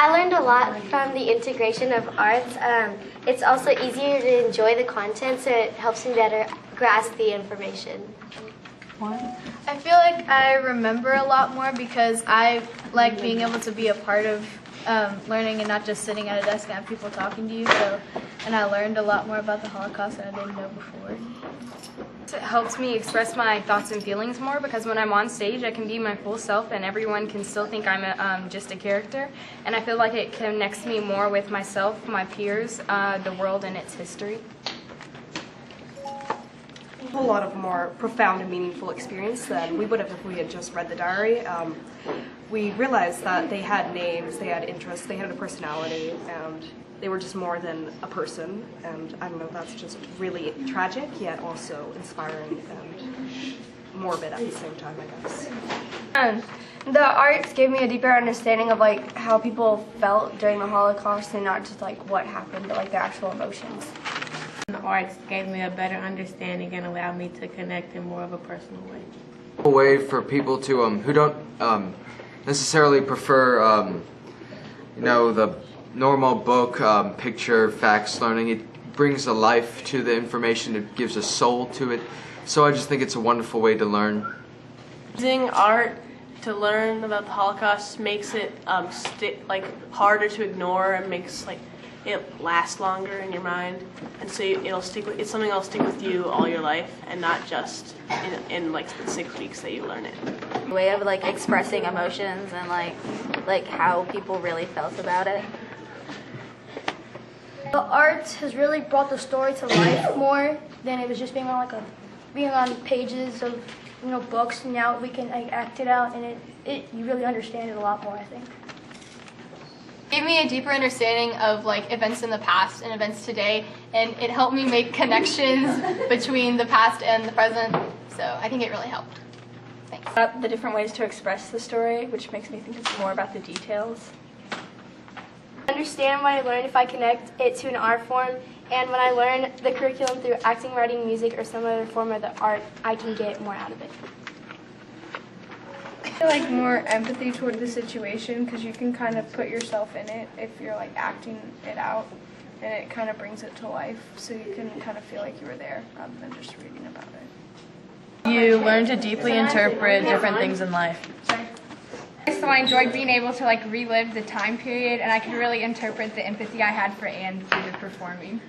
I learned a lot from the integration of arts. It's also easier to enjoy the content, so it helps me better grasp the information. I feel like I remember a lot more because I like being able to be a part of learning and not just sitting at a desk and have people talking to you. And I learned a lot more about the Holocaust than I didn't know before. It helps me express my thoughts and feelings more because when I'm on stage I can be my full self and everyone can still think I'm just a character, and I feel like it connects me more with myself, my peers, the world and its history. A whole lot of more profound and meaningful experience than we would have if we had just read the diary. We realized that they had names, they had interests, they had a personality, and they were just more than a person. And I don't know, that's just really tragic, yet also inspiring and morbid at the same time, I guess. The arts gave me a deeper understanding of like how people felt during the Holocaust and not just like what happened, but like the actual emotions. The arts gave me a better understanding and allowed me to connect in more of a personal way. A way for people to who don't necessarily prefer the normal book picture facts learning. It brings a life to the information. It gives a soul to it. So I just think it's a wonderful way to learn. Using art to learn about the Holocaust makes it harder to ignore and makes it lasts longer in your mind, and so it's something that'll stick with you all your life and not just in the 6 weeks that you learn it. A way of expressing emotions and like how people really felt about it. The arts has really brought the story to life more than it was just being on pages of books, and now we can act it out, and you really understand it a lot more, I think. Gave me a deeper understanding of events in the past and events today, and it helped me make connections between the past and the present, so I think it really helped. Thanks. About the different ways to express the story, which makes me think it's more about the details. Understand what I learned if I connect it to an art form, and when I learn the curriculum through acting, writing, music, or some other form of the art, I can get more out of it. I feel more empathy toward the situation because you can kind of put yourself in it if you're acting it out, and it kind of brings it to life, so you can kind of feel like you were there rather than just reading about it. You learn to deeply interpret different things in life. So I enjoyed being able to relive the time period, and I could really interpret the empathy I had for Anne through the performing.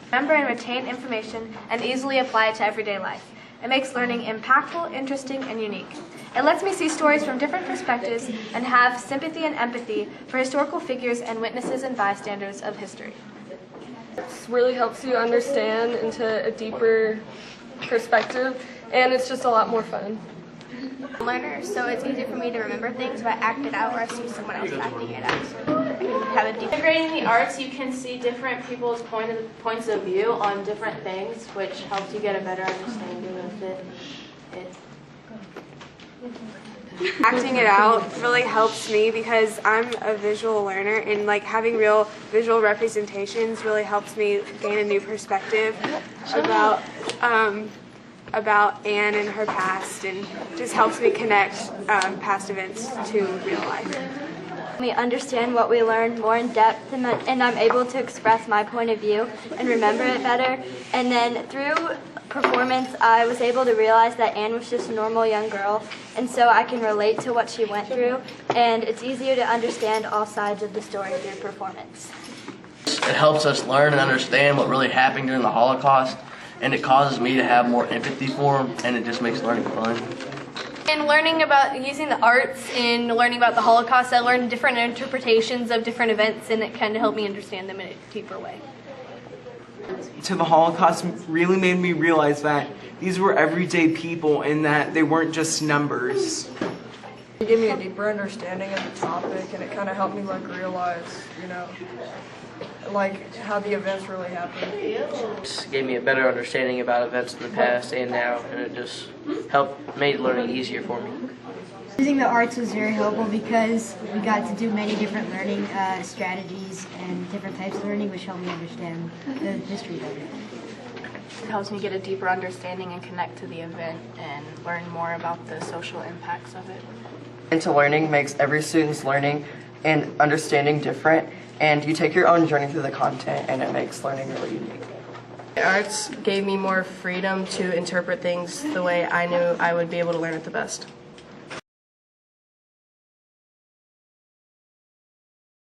Remember and retain information and easily apply it to everyday life. It makes learning impactful, interesting, and unique. It lets me see stories from different perspectives and have sympathy and empathy for historical figures and witnesses and bystanders of history. It really helps you understand into a deeper perspective, and it's just a lot more fun. I'm a learner, so it's easy for me to remember things if I act it out or I see someone else acting it out. So have a deep. Integrating the arts, you can see different people's points of view on different things, which helps you get a better understanding of it. Acting it out really helps me because I'm a visual learner, and having real visual representations really helps me gain a new perspective about Anne and her past, and just helps me connect past events to real life. We understand what we learned more in depth, and I'm able to express my point of view and remember it better. And then through performance, I was able to realize that Anne was just a normal young girl, and so I can relate to what she went through, and it's easier to understand all sides of the story through performance. It helps us learn and understand what really happened during the Holocaust, and it causes me to have more empathy for them, and it just makes learning fun. In learning about using the arts and learning about the Holocaust, I learned different interpretations of different events, and it kind of helped me understand them in a deeper way. To the Holocaust really made me realize that these were everyday people and that they weren't just numbers. It gave me a deeper understanding of the topic, and it kind of helped me realize, how the events really happened. It gave me a better understanding about events in the past and now, and it just made learning easier for me. Using the arts was very helpful because we got to do many different learning strategies and different types of learning, which helped me understand the history better. It helps me get a deeper understanding and connect to the event and learn more about the social impacts of it. Into learning makes every student's learning and understanding different, and you take your own journey through the content, and it makes learning really unique. Arts gave me more freedom to interpret things the way I knew I would be able to learn it the best.